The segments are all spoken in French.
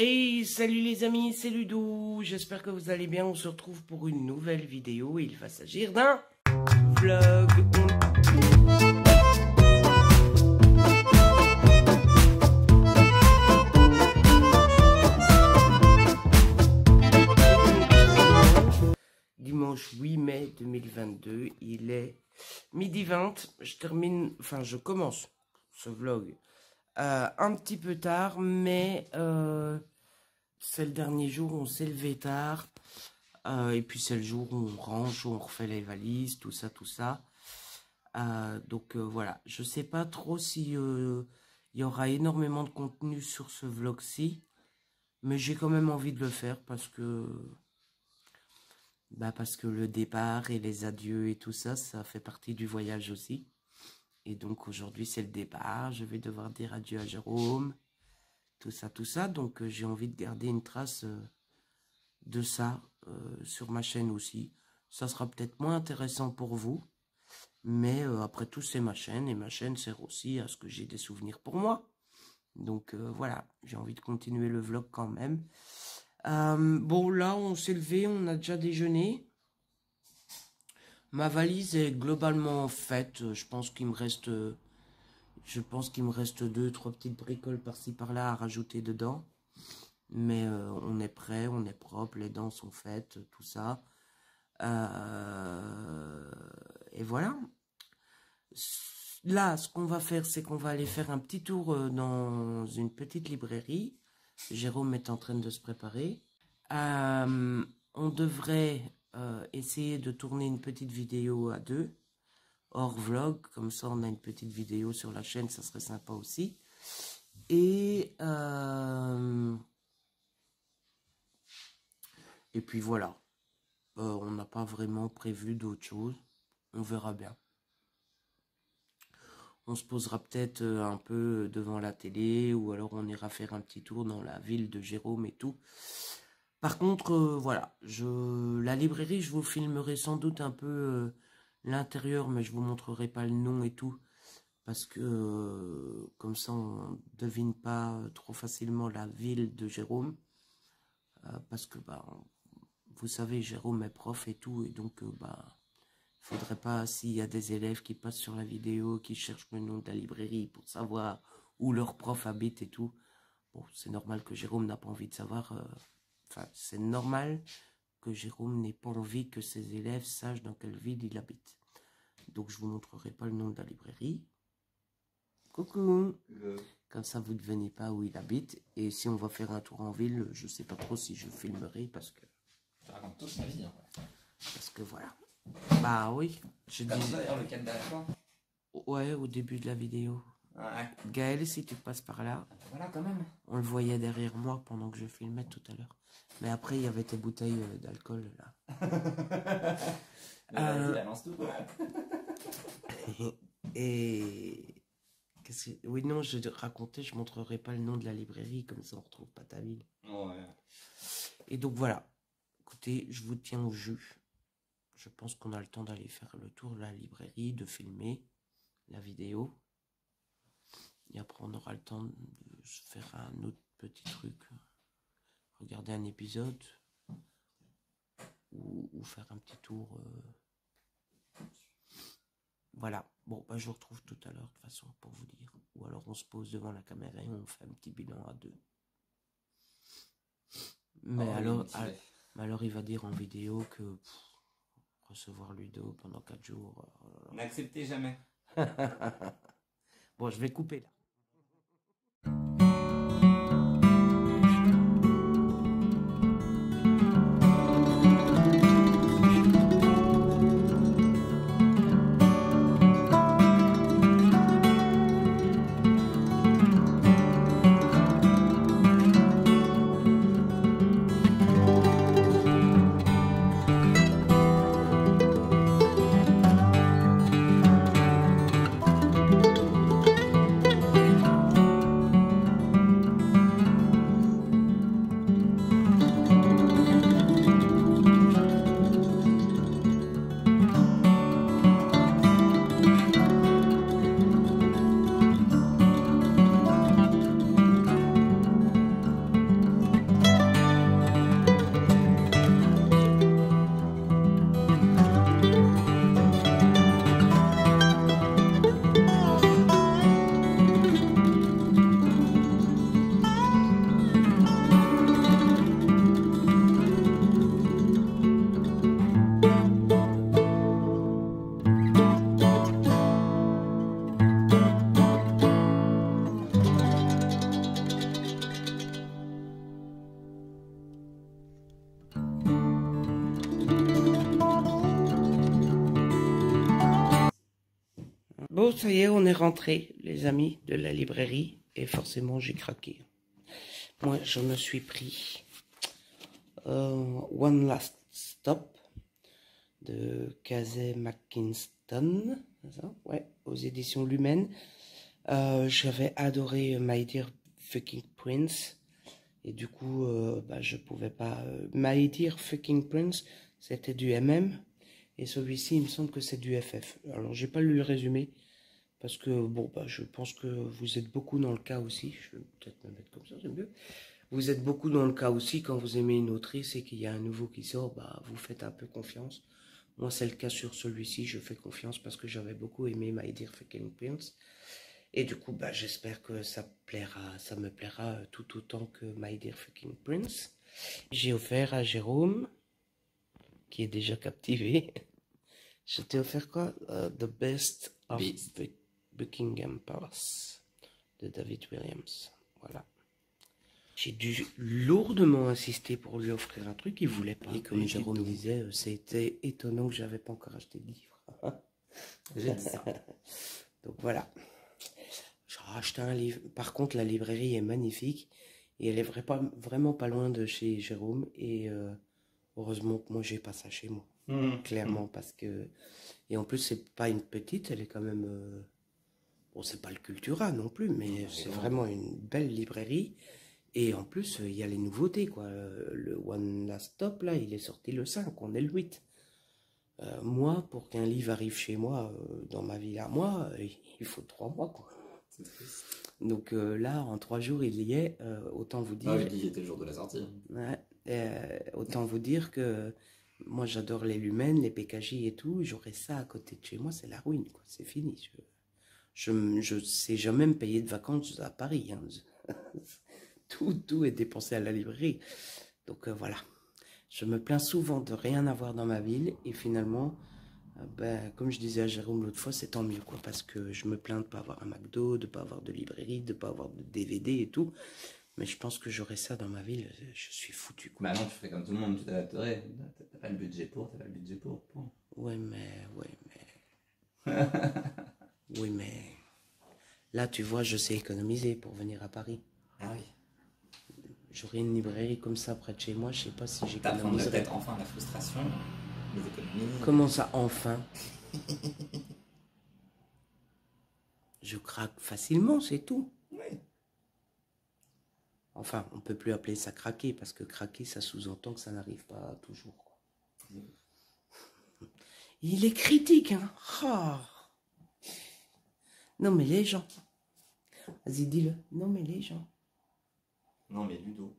Hey, salut les amis, c'est Ludo, j'espère que vous allez bien, on se retrouve pour une nouvelle vidéo, il va s'agir d'un vlog. Dimanche 8 mai 2022, il est midi 20, je commence ce vlog un petit peu tard, mais c'est le dernier jour où on s'est levé tard. Et puis c'est le jour où on range, où on refait les valises, tout ça. Donc voilà, je sais pas trop si il y aura énormément de contenu sur ce vlog-ci. Mais j'ai quand même envie de le faire parce que le départ et les adieux et tout ça, ça fait partie du voyage aussi. Et donc aujourd'hui c'est le départ, je vais devoir dire adieu à Jérôme, tout ça. Donc j'ai envie de garder une trace de ça sur ma chaîne aussi. Ça sera peut-être moins intéressant pour vous, mais après tout c'est ma chaîne, et ma chaîne sert aussi à ce que j'ai des souvenirs pour moi. Donc voilà, j'ai envie de continuer le vlog quand même. Bon là on s'est levé, on a déjà déjeuné. Ma valise est globalement faite. Je pense qu'il me reste 2-3 petites bricoles par-ci par-là à rajouter dedans. Mais on est prêt, on est propre, les dents sont faites, tout ça. Et voilà. Là, ce qu'on va faire, c'est qu'on va aller faire un petit tour dans une petite librairie. Jérôme est en train de se préparer. On devrait essayer de tourner une petite vidéo à deux, hors vlog, comme ça on a une petite vidéo sur la chaîne, ça serait sympa aussi. Et puis voilà, on n'a pas vraiment prévu d'autre chose, on verra bien. On se posera peut-être un peu devant la télé, ou alors on ira faire un petit tour dans la ville de Jérôme et tout. Par contre, voilà, la librairie, je vous filmerai sans doute un peu l'intérieur, mais je vous montrerai pas le nom et tout, parce que comme ça, on devine pas trop facilement la ville de Jérôme, parce que vous savez, Jérôme est prof et tout, et donc faudrait pas, s'il y a des élèves qui passent sur la vidéo, qui cherchent le nom de la librairie pour savoir où leur prof habite et tout. Bon, c'est normal que Jérôme n'a pas envie de savoir. Enfin, c'est normal que Jérôme n'ait pas envie que ses élèves sachent dans quelle ville il habite. Donc, je vous montrerai pas le nom de la librairie. Coucou. Comme ça, vous ne devinez pas où il habite. Et si on va faire un tour en ville, je sais pas trop si je filmerai parce que... Ça raconte tous ma vie. Hein. Parce que voilà. Bah oui. Je dis... d'ailleurs le cadre d'Alpha. Ouais, au début de la vidéo. Ouais. Gaël, si tu passes par là. Voilà, quand même. On le voyait derrière moi pendant que je filmais tout à l'heure. Mais après, il y avait tes bouteilles d'alcool, là. Vas-y, lance tout. Et... Oui, non, je racontais, je montrerai pas le nom de la librairie, comme ça on retrouve pas ta ville. Ouais. Et donc voilà. Écoutez, je vous tiens au jus. Je pense qu'on a le temps d'aller faire le tour de la librairie, de filmer la vidéo. Et après, on aura le temps de se faire un autre petit truc. Regarder un épisode. Ou faire un petit tour. Voilà. Bon, je vous retrouve tout à l'heure, de toute façon, pour vous dire. Ou alors, on se pose devant la caméra et on fait un petit bilan à deux. Mais alors, il va dire en vidéo que... recevoir Ludo pendant 4 jours. N'acceptez jamais. Bon, je vais couper là. Bon, ça y est, on est rentré, les amis, de la librairie. Et forcément, j'ai craqué. Moi, je me suis pris One Last Stop de Casey McKinston, ça, ouais, aux éditions Lumen. J'avais adoré My Dear Fucking Prince. Et du coup, je pouvais pas... My Dear Fucking Prince, c'était du MM. Et celui-ci, il me semble que c'est du FF. Alors, j'ai pas lu le résumé. Parce que, bon, je pense que vous êtes beaucoup dans le cas aussi. Je vais peut-être me mettre comme ça, c'est mieux. Vous êtes beaucoup dans le cas aussi, quand vous aimez une autrice et qu'il y a un nouveau qui sort, vous faites un peu confiance. Moi, c'est le cas sur celui-ci. Je fais confiance parce que j'avais beaucoup aimé My Dear Fucking Prince. Et du coup, j'espère que ça me plaira tout autant que My Dear Fucking Prince. J'ai offert à Jérôme, qui est déjà captivé. Je t'ai offert quoi? The Best of Buckingham Palace de David Williams. Voilà. J'ai dû lourdement insister pour lui offrir un truc, il voulait pas. Et comme Jérôme disait, c'était étonnant que j'avais pas encore acheté de livre. J'ai dit ça. Donc voilà. J'ai racheté un livre. Par contre, la librairie est magnifique et elle est vraiment pas loin de chez Jérôme. Et heureusement que moi, j'ai pas ça chez moi. Clairement, parce que... Et en plus, c'est pas une petite, elle est quand même... Bon, c'est pas le Cultura non plus, mais c'est vraiment une belle librairie. Et en plus, il y a les nouveautés, quoi. Le One Last Stop, là, il est sorti le 5, on est le 8. Moi, pour qu'un livre arrive chez moi, dans ma ville à moi, il faut 3 mois, quoi. C'est triste. Donc là, en 3 jours, il y est. Autant vous dire... Ah, il était le jour de la sortie. Ouais, autant vous dire que moi, j'adore les Lumens, les PKJ et tout. J'aurais ça à côté de chez moi, c'est la ruine, quoi. C'est fini. Je sais jamais me payer de vacances à Paris. Hein. Tout est dépensé à la librairie. Donc voilà. Je me plains souvent de rien avoir dans ma ville. Et finalement, comme je disais à Jérôme l'autre fois, c'est tant mieux, quoi. Parce que je me plains de ne pas avoir un McDo, de ne pas avoir de librairie, de ne pas avoir de DVD et tout. Mais je pense que j'aurais ça dans ma ville. Je suis foutu, quoi. Bah non, tu fais comme tout le monde, tu t'adapterais. T'as pas le budget pour, t'as pas le budget pour. Ouais, mais... Oui, mais... Là, tu vois, je sais économiser pour venir à Paris. Ah oui. J'aurais une librairie comme ça près de chez moi, je sais pas si T'apprendrais j'économiserais. peut-être enfin la frustration, les économies. Comment ça, enfin? Je craque facilement, c'est tout. Oui. Enfin, on peut plus appeler ça craquer, parce que craquer, ça sous-entend que ça n'arrive pas toujours, quoi. Il est critique, hein. Oh. Non, mais les gens. Vas-y, dis-le. Non, mais les gens. Non, mais Ludo.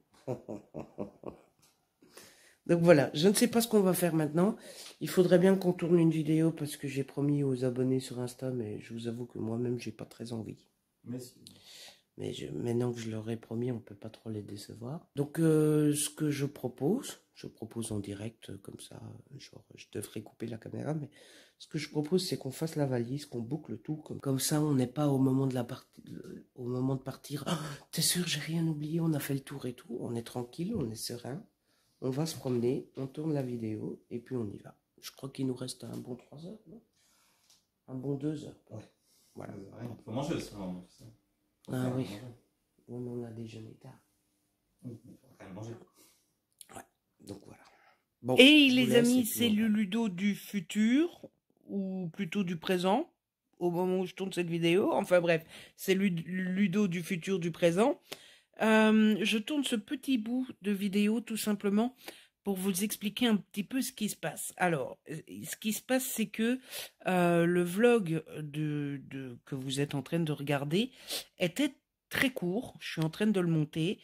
Donc voilà, je ne sais pas ce qu'on va faire maintenant. Il faudrait bien qu'on tourne une vidéo parce que j'ai promis aux abonnés sur Insta, mais je vous avoue que moi-même, j'ai pas très envie. Mais si. Mais maintenant que je leur ai promis, on peut pas trop les décevoir. Donc ce que je propose en direct comme ça, genre je devrais couper la caméra, mais ce que je propose c'est qu'on fasse la valise, qu'on boucle tout, comme ça on n'est pas au moment de au moment de partir. Oh, t'es sûr j'ai rien oublié, on a fait le tour et tout, on est tranquille, on est serein, on va se promener, on tourne la vidéo et puis on y va. Je crois qu'il nous reste un bon 3 heures, non? Un bon 2 heures. Ouais. Voilà. Faut manger le soir, tu sais. Ah oui. On a déjeuné tard. Il faut quand même manger. Ouais, donc voilà. Bon, Et les amis, c'est le Ludo du futur, ou plutôt du présent, au moment où je tourne cette vidéo. Enfin bref, c'est Ludo du futur, du présent. Je tourne ce petit bout de vidéo tout simplement pour vous expliquer un petit peu ce qui se passe. Alors, ce qui se passe, c'est que le vlog que vous êtes en train de regarder était très court. Je suis en train de le monter.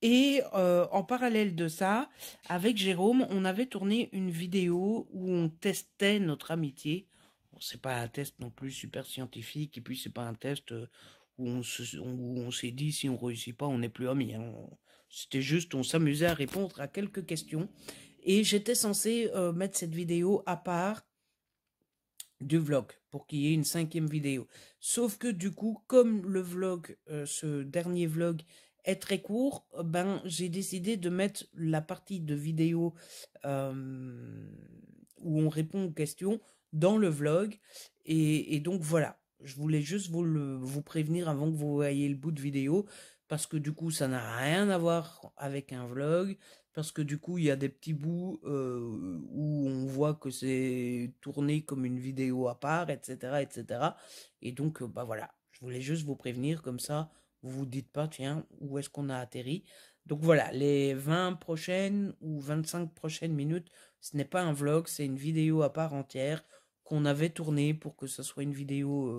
Et en parallèle de ça, avec Jérôme, on avait tourné une vidéo où on testait notre amitié. Bon, c'est pas un test non plus super scientifique, et puis c'est pas un test où on s'est dit si on réussit pas, on n'est plus amis. Hein. C'était juste, on s'amusait à répondre à quelques questions. Et j'étais censée mettre cette vidéo à part du vlog pour qu'il y ait une 5e vidéo. Sauf que du coup, comme le vlog, ce dernier vlog est très court, j'ai décidé de mettre la partie de vidéo où on répond aux questions dans le vlog. Et donc voilà. Je voulais juste vous prévenir avant que vous voyiez le bout de vidéo, parce que du coup, ça n'a rien à voir avec un vlog, parce que du coup, il y a des petits bouts où on voit que c'est tourné comme une vidéo à part, etc., etc. Et donc, bah voilà, je voulais juste vous prévenir, comme ça, vous vous dites pas, tiens, où est-ce qu'on a atterri? Donc voilà, les 20 prochaines ou 25 prochaines minutes, ce n'est pas un vlog, c'est une vidéo à part entière qu'on avait tourné pour que ce soit une vidéo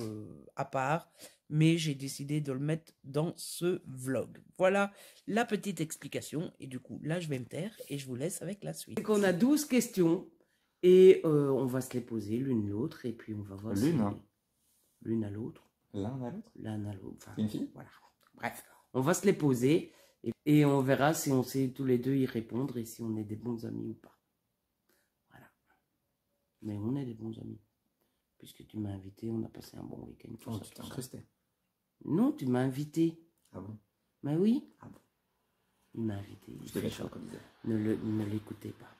à part, mais j'ai décidé de le mettre dans ce vlog. Voilà la petite explication, et du coup, là, je vais me taire et je vous laisse avec la suite. C'est qu'on a 12 questions, et on va se les poser l'une l'autre, et puis on va voir L'une, si... hein. L'une à l'autre. L'un à l'autre. L'un à l'autre. Enfin, Une fille. voilà. Bref, on va se les poser, et on verra si on sait tous les deux y répondre, et si on est des bons amis ou pas. Voilà. Mais on est des bons amis. Puisque tu m'as invité, on a passé un bon week-end. Oh, tu t'es incrusté. Non, tu m'as invité. Ah bon? Mais oui. Ah bon? Il m'a invité. Je devais être alcoolisé. Ne l'écoutez pas.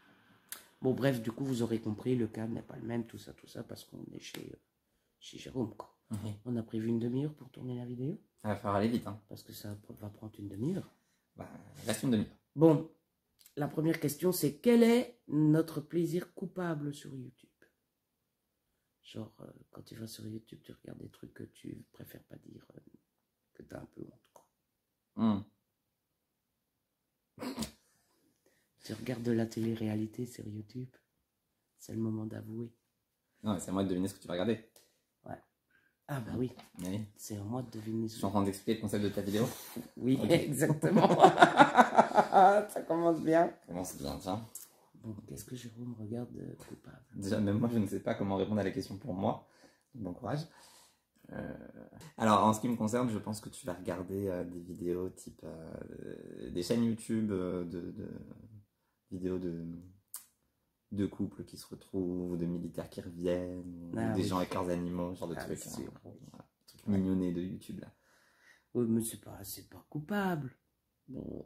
Bon, bref, du coup, vous aurez compris, le cadre n'est pas le même, tout ça, parce qu'on est chez Jérôme, quoi. On a prévu une demi-heure pour tourner la vidéo. Ça va falloir aller vite, hein. Parce que ça va prendre une demi-heure. Bah, reste une demi-heure. Bon, la première question, c'est quel est notre plaisir coupable sur YouTube? Genre, quand tu vas sur YouTube, tu regardes des trucs que tu préfères pas dire, que tu as un peu honte, quoi. Tu regardes de la télé-réalité sur YouTube, c'est le moment d'avouer. Non, mais c'est à moi de deviner ce que tu vas regarder. Ouais. Ah bah oui, Oui. c'est à moi de deviner. Je suis en train d'expliquer le concept de ta vidéo. Oui, Okay. exactement. Ça commence bien. Ça commence bien, tiens. Bon, qu'est-ce que Jérôme regarde coupable? Déjà, même moi, je ne sais pas comment répondre à la question pour moi. Bon courage. Alors, en ce qui me concerne, je pense que tu vas regarder des vidéos type des chaînes YouTube vidéos de couples qui se retrouvent, de militaires qui reviennent, ou des gens avec leurs animaux, ce genre de trucs. Voilà, trucs mignonnés de YouTube là. Oui, mais c'est pas coupable. Bon,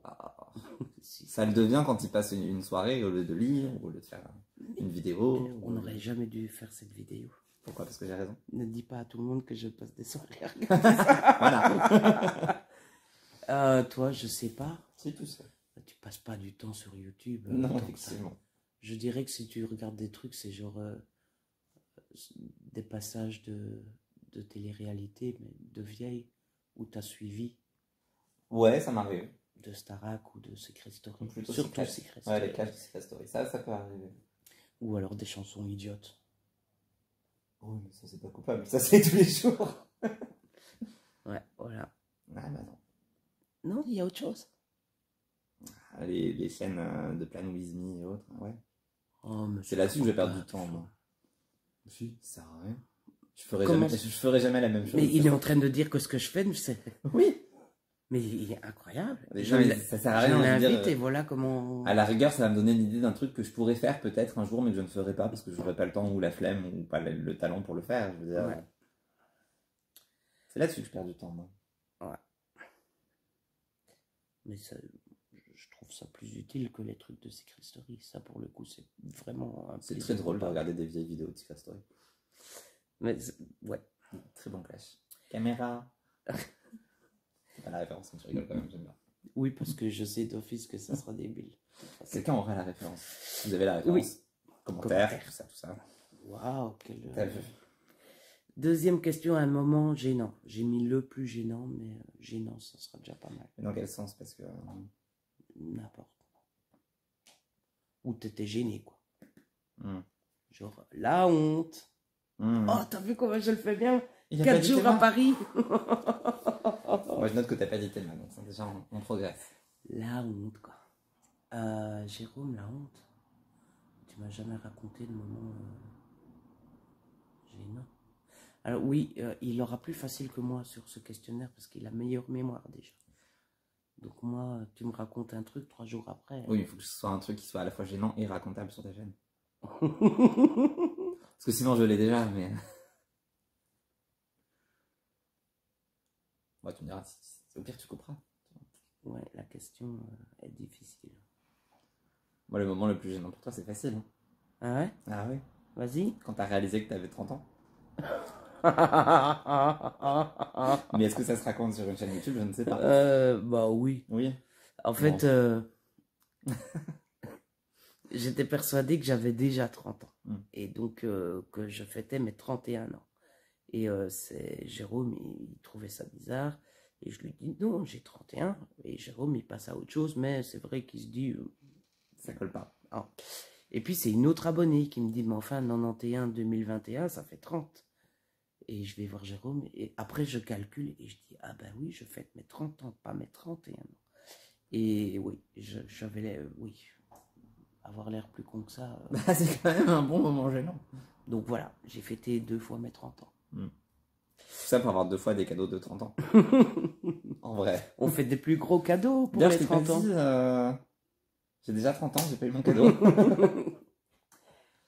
si. Ça le devient quand ils passent une soirée au lieu de lire, ou au lieu de faire une vidéo. On n'aurait jamais dû faire cette vidéo. Pourquoi? Parce que j'ai raison. Ne dis pas à tout le monde que je passe des soirées. Voilà. Toi, je sais pas. Si, tout ça. Tu passes pas du temps sur YouTube. Non, effectivement. Je dirais que si tu regardes des trucs, c'est genre des passages de télé-réalité, mais de vieilles, où tu as suivi. Ouais, ça m'arrive. De Starac ou de Secret Story. Surtout Secret Story. Ouais, les clashs de Secret Story. Ça peut arriver. Ou alors des chansons idiotes. Oh, mais ça, c'est pas coupable. Ça, c'est tous les jours. Ouais, voilà. Ah, bah non. Non, il y a autre chose. Les chaînes de Plan With Me et autres, ouais. Oh, c'est là-dessus que je vais perdre du temps, moi. Si, ça sert à rien. Je ferai jamais la même chose. Mais il est en train de dire que ce que je fais, c'est... Oui. Mais il est incroyable. Ça sert à rien. Je l'invite et voilà comment... À la rigueur, ça va me donner une idée d'un truc que je pourrais faire peut-être un jour, mais que je ne ferai pas parce que je n'aurai pas le temps ou la flemme ou pas le talent pour le faire. Je veux dire. Ouais. C'est là-dessus que je perds du temps, moi. Ouais. Mais ça, je trouve ça plus utile que les trucs de Secret Story. Ça, pour le coup, c'est vraiment... C'est très drôle de regarder des vieilles vidéos de Secret Story. Mais ouais. Très bon clash. Caméra. À la référence, tu rigoles quand même, j'aime bien. Oui, parce que je sais d'office que ça sera débile. Quelqu'un aura la référence. Vous avez la référence? Oui. Commentaire, tout ça. Waouh, quel... Deuxième question, un moment gênant. J'ai mis le plus gênant, mais gênant, ça sera déjà pas mal. Mais dans quel sens? Parce que... N'importe. Ou t'étais gêné, quoi. Genre, la honte. Oh, t'as vu comment je le fais bien? 4 jours à Paris. Moi, je note que t'as pas dit tes mains, donc déjà, on progresse. La honte, quoi. Jérôme, la honte. Tu m'as jamais raconté le moment gênant. Alors oui, il aura plus facile que moi sur ce questionnaire parce qu'il a meilleure mémoire déjà. Donc moi, tu me racontes un truc 3 jours après. Oui, il faut que ce soit un truc qui soit à la fois gênant et racontable sur ta chaîne. Parce que sinon, je l'ai déjà, mais... Bon, tu me diras, au pire, tu couperas. Ouais, la question est difficile. Moi, le moment le plus gênant pour toi, c'est facile. Hein. Ah ouais? Ah ouais? Vas-y. Quand t'as réalisé que t'avais 30 ans. Mais est-ce que ça se raconte sur une chaîne YouTube? Je ne sais pas. Bah oui. Oui. En fait, Bon. j'étais persuadé que j'avais déjà 30 ans. Mm. Et donc que je fêtais mes 31 ans. Et c'est Jérôme, il trouvait ça bizarre. Et je lui dis non, j'ai 31. Et Jérôme, il passe à autre chose, mais c'est vrai qu'il se dit. Ça colle pas. Ah. Et puis c'est une autre abonnée qui me dit mais enfin 91 2021, ça fait 30. Et je vais voir Jérôme. Et après, je calcule et je dis ah ben oui, je fête mes 30 ans, pas mes 31 ans. Et oui, j'avais oui, avoir l'air plus con que ça. Bah, c'est quand même un bon moment gênant. Donc voilà, j'ai fêté 2 fois mes 30 ans. Mm. Tout ça pour avoir 2 fois des cadeaux de 30 ans. En vrai. On fait des plus gros cadeaux pour D'ailleurs, les je t'ai pas 30 ans. dit, j'ai déjà 30 ans, j'ai pas eu mon cadeau.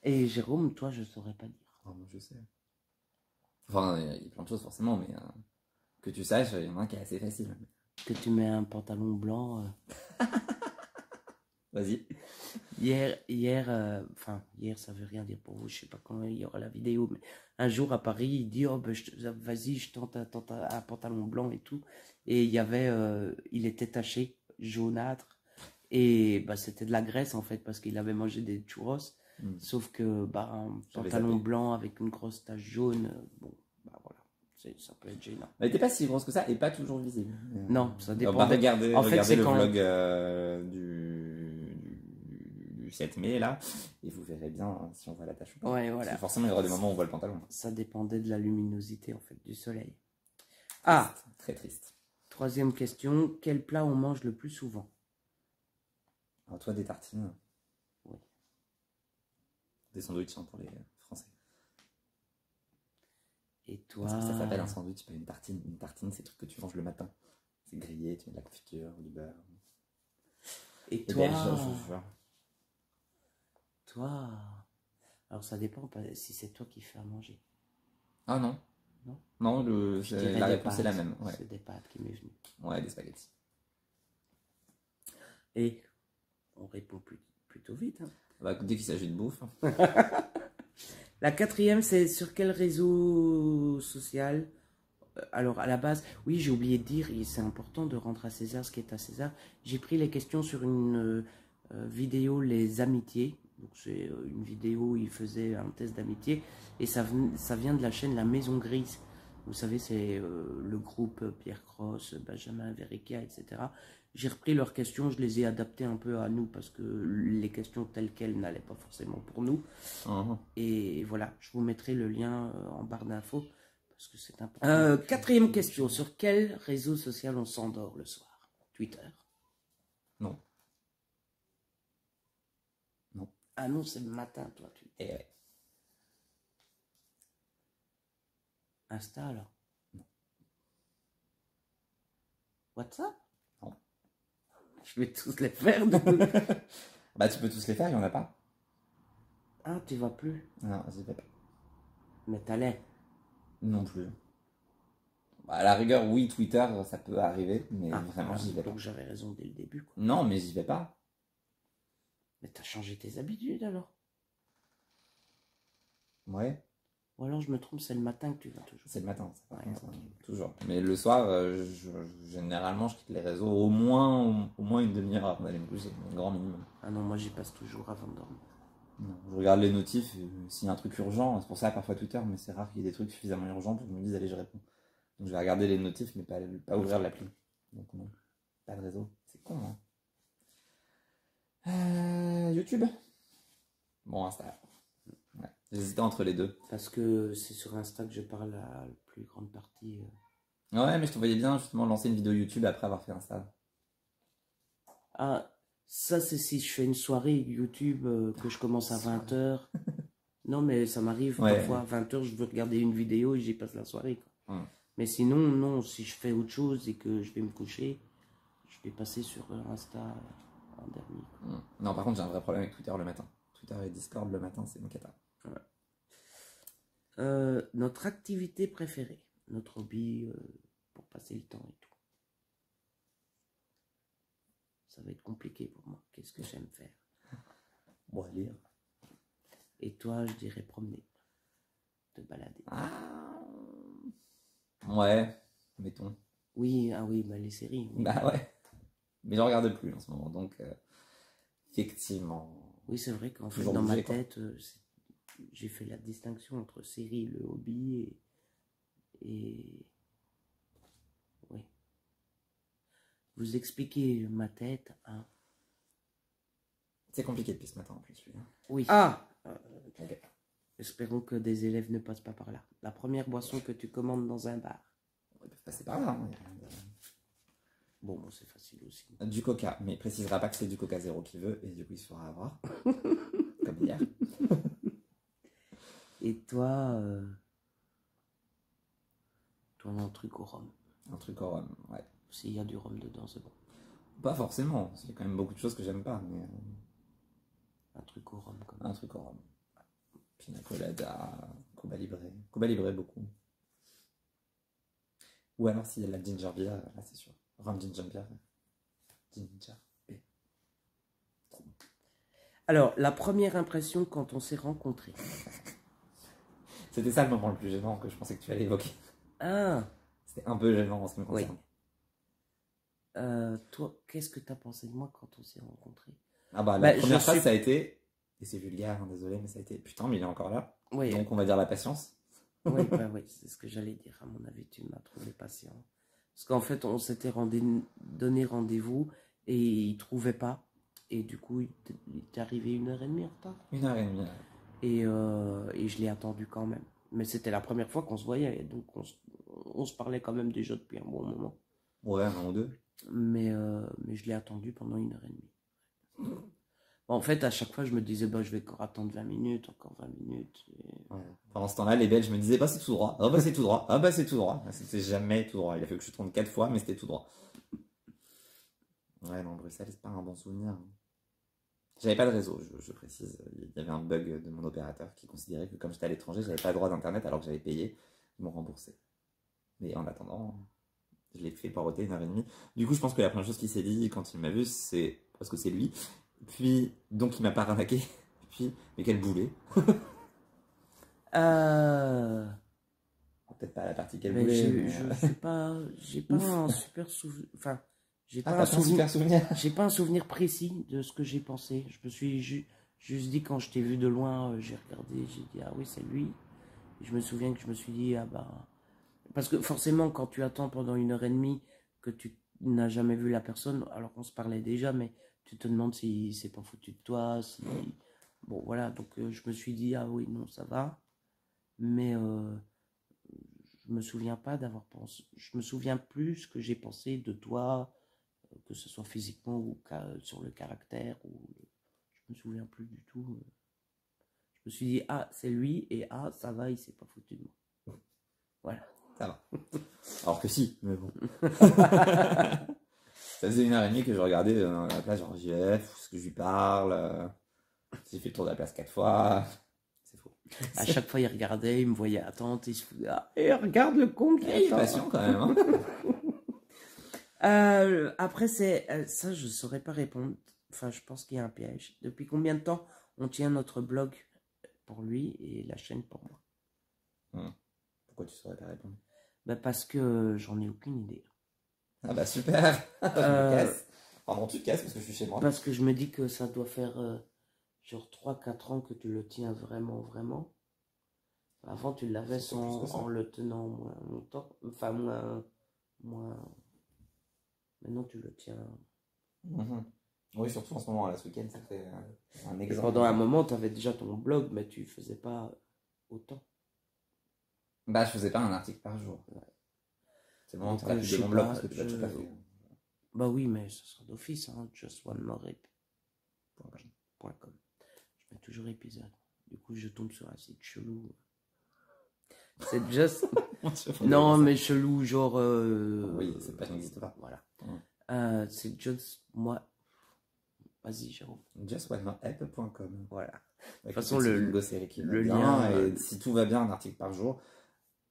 Et Jérôme, toi, je saurais pas dire. Oh, moi, je sais. Enfin, il y a plein de choses forcément, mais que tu saches, il y en a un qui est assez facile. Que tu mets un pantalon blanc. Vas-y. Hier, ça veut rien dire pour vous, je sais pas quand il y aura la vidéo, mais un jour à Paris, il dit oh ben vas-y, je tente un pantalon blanc et tout, et il y avait, il était taché jaunâtre, et bah c'était de la graisse en fait parce qu'il avait mangé des churros, sauf que bah un J'avais pantalon zappé. blanc avec une grosse tache jaune, bon bah voilà, ça peut être gênant. Elle était pas si grosse que ça et pas toujours visible. Non, ça Bah, dépend. regardez, En fait, regardez c'est le quand vlog du 7 mai là, et vous verrez bien si on voit la tache ou pas. ouais, Parce voilà, que forcément, il y aura des moments où on voit le pantalon. ça dépendait de la luminosité en fait du soleil. Ah, Triste, très triste. troisième question, quel plat on mange le plus souvent? Alors, toi, des tartines. Oui. Des sandwichs hein, pour les Français. Et toi? Parce que ça s'appelle un sandwich, pas une tartine. Une tartine, c'est le truc que tu manges le matin. C'est grillé, tu mets de la confiture, du beurre. Et Et toi? belge, Toi? Alors ça dépend si c'est toi qui fais à manger. Ah non. Non? Non, Je dirais la des réponse est la pâtes. même. Ouais, C'est des pâtes qui m'est venu. ouais des spaghettis. Et on répond plutôt vite. Hein. Bah, dès qu'il s'agit de bouffe. La quatrième, c'est sur quel réseau social? Alors à la base, oui, j'ai oublié de dire, et c'est important de rendre à César ce qui est à César. J'ai pris les questions sur une vidéo Les Amitiés. Donc c'est une vidéo où il faisait un test d'amitié et ça vient de la chaîne La Maison Grise. Vous savez, c'est le groupe Pierre Cross, Benjamin Verrecchia, etc. J'ai repris leurs questions, je les ai adaptées un peu à nous parce que les questions telles quelles n'allaient pas forcément pour nous. Et voilà, je vous mettrai le lien en barre d'infos parce que c'est important. Quatrième question, sur quel réseau social on s'endort le soir? Twitter? Non. Non. Ah non, c'est le matin, toi, Twitter. Et ouais. Insta alors? Non. WhatsApp? Non. Je vais tous les faire. Du coup. Bah tu peux tous les faire, il n'y en a pas. Ah, tu vas plus? Non, j'y vais pas. Mais t'allais? Non plus. Bah, à la rigueur, oui, Twitter, ça peut arriver, mais Ah, vraiment, j'y vais pas. donc j'avais raison dès le début, quoi. Non, mais j'y vais pas. Mais t'as changé tes habitudes alors? Ouais, Ou alors je me trompe, c'est le matin que tu vas toujours? c'est le matin, ça, par Ouais, contre, ok. toujours. Mais le soir, généralement, je quitte les réseaux au moins une demi-heure avant d'aller me coucher, un grand minimum. Ah non, moi j'y passe toujours avant de dormir. Non, je regarde les notifs, s'il y a un truc urgent, c'est pour ça parfois Twitter, mais c'est rare qu'il y ait des trucs suffisamment urgents pour que je me dise, allez, je réponds. Donc je vais regarder les notifs, mais pas ouvrir l'appli. Donc non, pas de réseau. C'est con, hein. YouTube? Bon, Insta. Ouais. J'hésitais entre les deux. Parce que c'est sur Insta que je parle à la plus grande partie. Ouais, mais je te voyais bien justement lancer une vidéo YouTube après avoir fait Insta. Ah, ça c'est si je fais une soirée YouTube que je commence à 20h. Non, mais ça m'arrive Ouais. parfois à 20h, je veux regarder une vidéo et j'y passe la soirée, quoi. Ouais. Mais sinon, non, si je fais autre chose et que je vais me coucher, je vais passer sur Insta en dernier. Non, par contre, j'ai un vrai problème avec Twitter le matin. Twitter et Discord le matin, c'est une cata. Notre activité préférée, notre hobby pour passer le temps et tout. Ça va être compliqué pour moi. Qu'est-ce que j'aime faire? Bon, à lire. Et toi, je dirais promener, te balader. Ah, Ouais, mettons. Oui, ah oui, bah les séries. Oui, Bah ouais. Mais je regarde plus en ce moment, donc effectivement. oui c'est vrai qu'en fait, Toujours dans ma bouger, quoi. tête, j'ai fait la distinction entre série, le hobby et... Oui. Vous expliquez ma tête, hein. C'est compliqué depuis ce matin en plus, celui-là. Oui. Ah, Ok. Espérons que des élèves ne passent pas par là. La première boisson que tu commandes dans un bar. Ils peuvent passer par là. Hein. Bon, c'est facile aussi. Du coca, mais il précisera pas que c'est du coca zéro qu'il veut, et du coup il se fera avoir. Comme hier. Et toi, toi, un truc au rhum. Un truc au rhum, ouais. S'il y a du rhum dedans, c'est bon. Pas forcément, il y a quand même beaucoup de choses que j'aime pas, mais Un truc au rhum, comme un truc au rhum. Pina colada, Cuba Libre. Cuba Libre beaucoup. Ou alors s'il y a la ginger beer, là c'est sûr. Rhum ginger beer. Ginger beer. Trop bon. Alors, la première impression quand on s'est rencontrés. C'était ça le moment le plus gênant que je pensais que tu allais évoquer. Ah, C'était un peu gênant en ce qui me oui. concerne. Toi, qu'est-ce que t'as pensé de moi quand on s'est rencontrés? Ah bah la première phrase ça a été, et c'est vulgaire, hein, désolé, mais ça a été putain mais il est encore là. Oui, Donc on va dire la patience. oui, bah oui, c'est ce que j'allais dire. À mon avis, tu m'as trouvé patient. Parce qu'en fait, on s'était donné rendez-vous et il trouvait pas. Et du coup, il t'est arrivé 1h30 en retard. 1h30. Et je l'ai attendu quand même. Mais c'était la première fois qu'on se voyait. Donc on se parlait quand même déjà depuis un bon moment. Ouais, un ou deux. Mais je l'ai attendu pendant 1h30. Bon, en fait, à chaque fois, je me disais, bah, je vais encore attendre 20 minutes, encore 20 minutes. Ouais. Pendant ce temps-là, les Belges me disaient, bah c'est tout droit, ah bah c'est tout droit, ah bah c'est tout droit. C'était jamais tout droit. Il a fallu que je tourne 4 fois, mais c'était tout droit. Ouais, non, Bruxelles, c'est pas un bon souvenir. J'avais pas de réseau, je précise. Il y avait un bug de mon opérateur qui considérait que comme j'étais à l'étranger, j'avais pas le droit d'internet alors que j'avais payé. Ils m'ont remboursé. Mais en attendant, je l'ai fait poireauter 1h30. Du coup, je pense que la première chose qu'il s'est dit quand il m'a vu, c'est parce que c'est lui. Puis, donc il m'a pas arnaqué. Puis, mais quel boulet. Peut-être pas la partie quel Mais boulet. Mais... je suis pas, j'ai pas un super souvenir, enfin, j'ai Ah, pas t'as un pas un super souvenir. j'ai pas un souvenir précis de ce que j'ai pensé. Je me suis juste dit quand je t'ai vu de loin, j'ai regardé, j'ai dit ah oui c'est lui. Et je me souviens que je me suis dit ah bah, parce que forcément quand tu attends pendant 1h30 que tu n'as jamais vu la personne, alors qu'on se parlait déjà, mais tu te demandes si c'est pas foutu de toi, si bon voilà, donc je me suis dit ah oui non ça va, mais je me souviens pas d'avoir pensé. Je me souviens plus ce que j'ai pensé de toi, que ce soit physiquement ou sur le caractère. Je me souviens plus du tout. Je me suis dit ah c'est lui et ah ça va il s'est pas foutu de moi. Voilà. Ça va. Alors que si, mais bon. Ça faisait 1h30 que je regardais la plage, genre JF, ce que je lui parle. J'ai fait le tour de la place 4 fois. C'est faux. À chaque fois il regardait, il me voyait attendre, il se foutait. Ah, et regarde le con qui Il est attend. patient quand même. Hein. Après c'est ça je saurais pas répondre. Enfin je pense qu'il y a un piège. Depuis combien de temps on tient notre blog pour lui et la chaîne pour moi? Pourquoi tu saurais pas répondre? Bah parce que j'en ai aucune idée. Ah bah super. Je me casse. Pardon, tu te casses parce que je suis chez moi. Parce que je me dis que ça doit faire genre 3-4 ans que tu le tiens vraiment, vraiment. Avant, tu l'avais en le tenant moins longtemps. Enfin, moins... Maintenant, tu le tiens. Oui, surtout en ce moment, là, ce week-end, ça fait un exemple. Pendant un moment, tu avais déjà ton blog, mais tu faisais pas autant. Bah, je faisais pas un article par jour. Ouais. C'est le moment où tu as publié mon blog parce que tu l'as tout à fait. Bah oui, mais ce sera d'office, hein. justonemoreep.com. Je mets toujours épisode. Du coup, je tombe sur un site chelou. C'est just. Non, mais chelou, genre. Oui, cette page n'existe pas. Voilà. C'est just moi. Vas-y, Jérôme. Justonemoreep.com. Voilà. De toute façon, le lien. Et si tout va bien, un article par jour.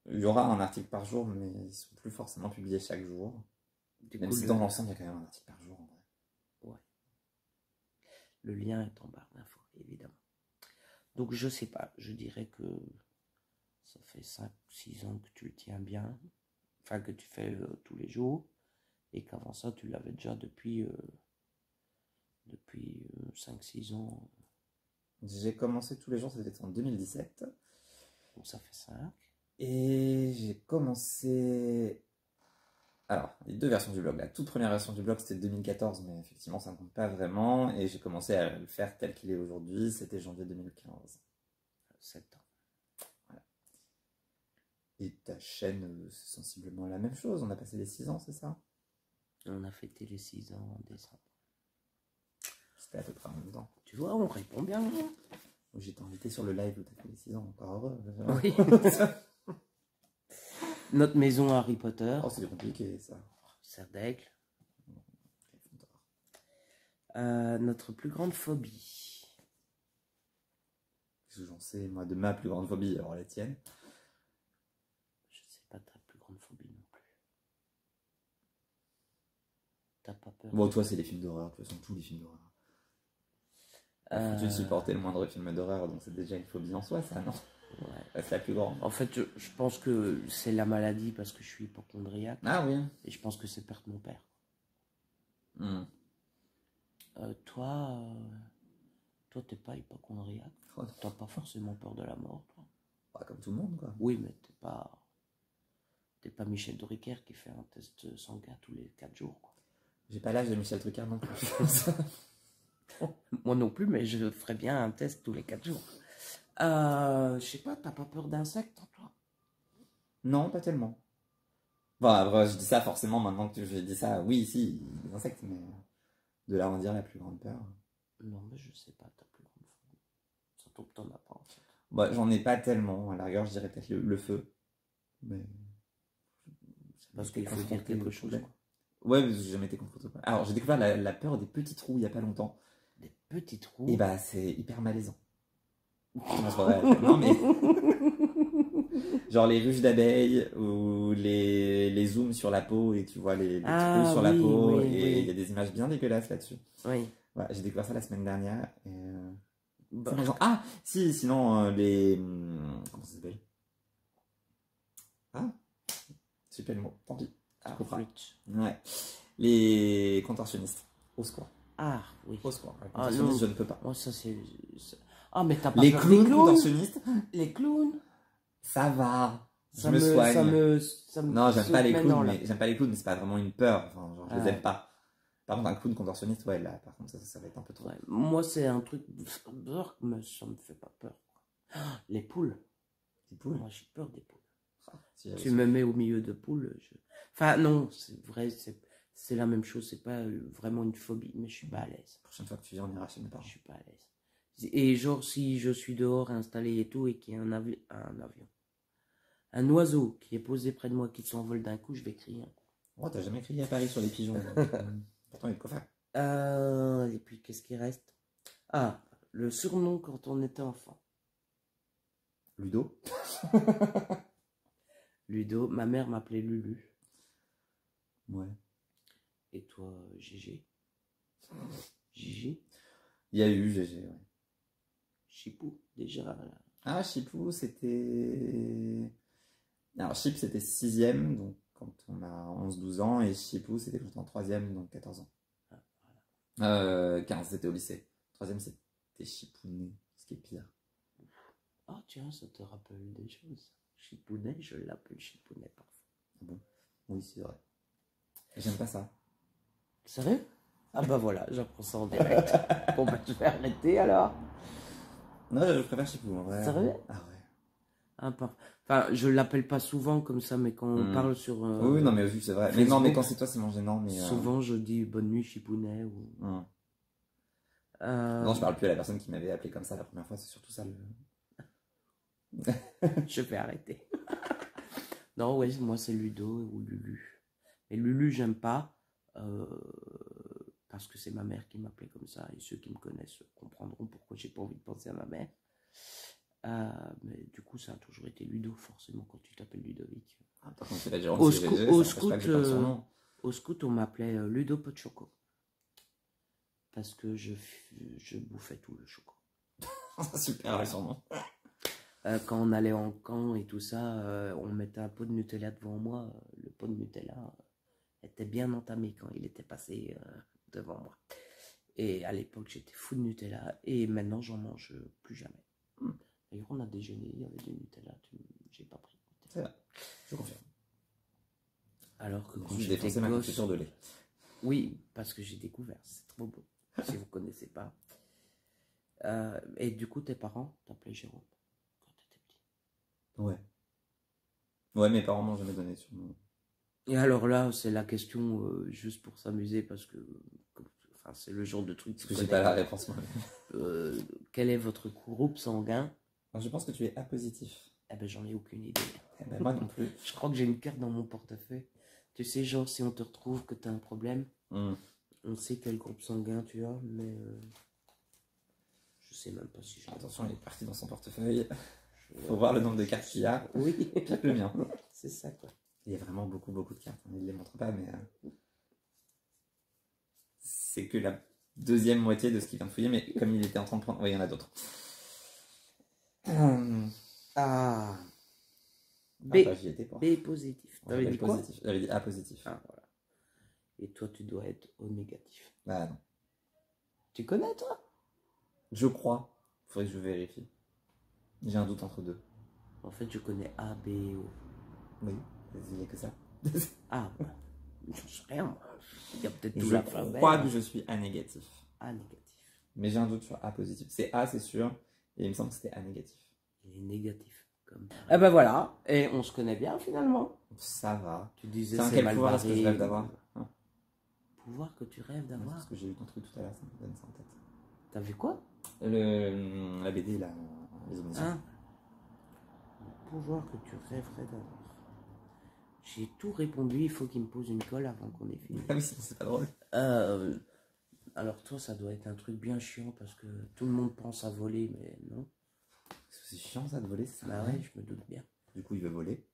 Il y aura un article par jour, mais ils ne sont plus forcément publiés chaque jour. Même si dans l'ensemble, il y a quand même un article par jour. En vrai. Ouais. Le lien est en barre d'infos, évidemment. Donc, je sais pas. Je dirais que ça fait 5-6 ans que tu le tiens bien. enfin que tu fais tous les jours, et qu'avant ça, tu l'avais déjà depuis 5-6 ans, J'ai commencé tous les jours, c'était en 2017. donc ça fait 5. Et j'ai commencé... Alors, les deux versions du blog. La toute première version du blog, c'était 2014, mais effectivement, ça ne compte pas vraiment. Et j'ai commencé à le faire tel qu'il est aujourd'hui, c'était janvier 2015. 7 ans. Voilà. Et ta chaîne, c'est sensiblement la même chose. On a passé les 6 ans, c'est ça? On a fêté les 6 ans en décembre. C'était à peu près en même temps. Tu vois, on répond bien. J'étais invité sur le live où tu as fait les 6 ans, encore heureux. Oui. Notre maison Harry Potter. Oh, c'est compliqué ça. Serre d'aigle. Notre plus grande phobie. Qu'est-ce que j'en sais, moi, de ma plus grande phobie, alors la tienne? Je sais pas ta plus grande phobie non plus. T'as pas peur? Bon, toi, c'est les films d'horreur, de toute façon, tous les films d'horreur. Tu supportais le moindre film d'horreur, donc c'est déjà une phobie en soi, ça, non? Ouais. C'est la plus grande. En fait, je pense que c'est la maladie parce que je suis hypocondriaque. Ah oui. Et je pense que c'est perdre mon père. Hmm. Toi, t'es pas hypocondriaque. Oh, T'as pas forcément peur de la mort, toi. bah, comme tout le monde, quoi. Oui, mais t'es pas Michel Drucker qui fait un test sanguin tous les 4 jours, quoi. J'ai pas l'âge de Michel Drucker non plus. Moi non plus, mais je ferais bien un test tous les 4 jours. Je sais pas, t'as pas peur d'insectes, toi? Non, pas tellement. Bon, après, je dis ça forcément maintenant que j'ai dit ça. Oui, si, des insectes, mais de là à en dire la plus grande peur. Non, mais je sais pas, ta plus grande phobie. Ça tombe, t'en as pas, en fait. Bah, j'en ai pas tellement. À la rigueur, je dirais peut-être le feu. Mais. Parce qu'il faut dire quelque chose, quoi. Ouais, parce que j'ai jamais été confronté. Alors, j'ai découvert la peur des petits trous il y a pas longtemps. Des petits trous. Et bah, c'est hyper malaisant. Non, c'est pas vrai. Non, mais. Genre les ruches d'abeilles ou les zooms sur la peau et tu vois les trous sur la peau et il y a des images bien dégueulasses là-dessus. Oui. Ouais, j'ai découvert ça la semaine dernière. Et, Bah, ah, si, sinon les. Comment ça s'appelle? Ah, super le mot, tant pis. flûte. Ouais. Les contorsionnistes. Au secours. Ah, oui. Au secours. Les Ah, contorsionnistes, non. je ne peux pas. Moi, ça, c'est... Ah, mais t'as pas Les peur clowns des clowns? contorsionnistes, Les clowns? ça va. Je Ça me soigne. ça me Non, j'aime pas les saute clowns, maintenant, là. mais j'aime pas les clowns, mais c'est pas vraiment une peur. Enfin, genre, je les Ah. aime pas. Par contre, un clown contorsionniste, ouais, là, par contre, ça va être un peu trop. Ouais, moi, c'est un truc... mais ça me fait pas peur. Ah, les poules. Les poules. Moi, j'ai peur des poules. Ah, si j'avais Tu su. me mets au milieu de poules, Enfin, non, c'est vrai, c'est la même chose. C'est pas vraiment une phobie, mais je suis pas à l'aise. La prochaine fois que tu viens, on ira chez mes parents. Je suis pas à l'aise. Et genre, si je suis dehors installé et tout, et qu'il y a un avion, un oiseau qui est posé près de moi, qui s'envole d'un coup, je vais crier. Oh, t'as jamais crié à Paris sur les pigeons. Donc, pourtant, il y a de quoi faire. Et puis, qu'est-ce qui reste? Ah, le surnom quand on était enfant. Ludo. Ludo, ma mère m'appelait Lulu. Ouais. Et toi, Gégé? Gigi? Il y a eu GG, ouais. Chipou, déjà. Là. Ah, Chipou, c'était. Alors, Chip, c'était 6ème, donc quand on a 11-12 ans, et Chipou, c'était quand on est en 3ème, donc 14 ans. Ah, voilà. 15, c'était au lycée. 3ème, c'était Chipounet, ce qui est pire. Ah, tiens, ça te rappelle des choses. Chipounet, je l'appelle Chipounet parfois. Ah bon? Oui, c'est vrai. J'aime pas ça. Sérieux? Ah bah voilà, j'apprends ça en direct. Bon bah je vais arrêter alors. Non, je préfère Chipou, en vrai. Sérieux? Ah ouais. Ah, enfin, je l'appelle pas souvent comme ça, mais quand on parle sur... Oui, non, mais vu, c'est vrai. Mais Facebook, non, mais quand c'est toi, c'est moins gênant. Mais, souvent je dis bonne nuit Chipounet ou... Non, je parle plus à la personne qui m'avait appelé comme ça la première fois, c'est surtout ça le... Je vais arrêter. Non, ouais, moi c'est Ludo ou Lulu. Mais Lulu, j'aime pas. Parce que c'est ma mère qui m'appelait comme ça. Et ceux qui me connaissent comprendront pourquoi j'ai pas envie de penser à ma mère. Mais du coup, ça a toujours été Ludo, forcément, quand tu t'appelles Ludovic. Ah, par contre, c'est la Gironde, au scout, on m'appelait Ludo Pot de Choco. Parce que je bouffais tout le choco. Super, le surnom. Quand on allait en camp et tout ça, on mettait un pot de Nutella devant moi. Le pot de Nutella était bien entamé quand il était passé devant moi. Et à l'époque, j'étais fou de Nutella. Et maintenant, j'en mange plus jamais. D'ailleurs, on a déjeuné, il y avait du Nutella. J'ai pas pris. C'est vrai, je confirme. Alors que Je quand suis j'étais défoncé ma gosse... confiture de lait. Oui, parce que j'ai découvert. C'est trop beau. Si vous connaissez pas. Et du coup, tes parents t'appelaient Jérôme quand t'étais petit. Ouais. Ouais, mes parents m'ont jamais donné de surnom. Et alors là, c'est la question juste pour s'amuser parce que enfin, c'est le genre de truc. Parce que j'ai pas la réponse moi. Quel est votre groupe sanguin? Alors, je pense que tu es A positif. Eh ben, j'en ai aucune idée. Eh ben, moi non plus. Je crois que j'ai une carte dans mon portefeuille. Tu sais, genre, si on te retrouve que tu as un problème, on sait quel groupe sanguin tu as, mais je sais même pas si j'ai. Attention, il est parti dans son portefeuille. Faut voir le nombre de cartes qu'il y a. Oui, Pire que le mien. c'est ça quoi. Il y a vraiment beaucoup de cartes. Il ne les montre pas, mais c'est que la deuxième moitié de ce qu'il vient de fouiller. Mais comme il était en train de prendre, oui, il y en a d'autres. Ah. B. Bah, j'y étais pas. B positif. Ouais, T'avais dit quoi? positif. J'avais dit A positif. Ah, voilà. Et toi, tu dois être O négatif. Ah non. Tu connais, toi? Je crois. Faudrait que je vérifie. J'ai un doute entre deux. En fait, je connais A, B et O. Oui, il n'y a que ça. Ah, bah, j'en sais rien, moi. Il y a peut-être tout Je l'alphabet. crois que je suis A négatif. A négatif. Mais j'ai un doute sur A positif. C'est A, c'est sûr. Et il me semble que c'était A négatif. Il est négatif. Comme... Ah ben voilà. Et on se connaît bien, finalement. Ça va. Tu disais C'est c'est quel mal pouvoir est-ce que je barré. rêve d'avoir hein? Pouvoir que tu rêves d'avoir. Parce que j'ai eu ton truc tout à l'heure, ça me donne ça en tête. T'as vu quoi? La BD, là, les omniscients. Hein? Le pouvoir que tu rêverais d'avoir. J'ai tout répondu, il faut qu'il me pose une colle avant qu'on ait fini. Ah oui, sinon c'est pas drôle. Alors toi, ça doit être un truc bien chiant parce que tout le monde pense à voler, mais non. Parce que c'est chiant ça de voler, c'est ça. Bah ouais, je me doute bien. Du coup, il veut voler.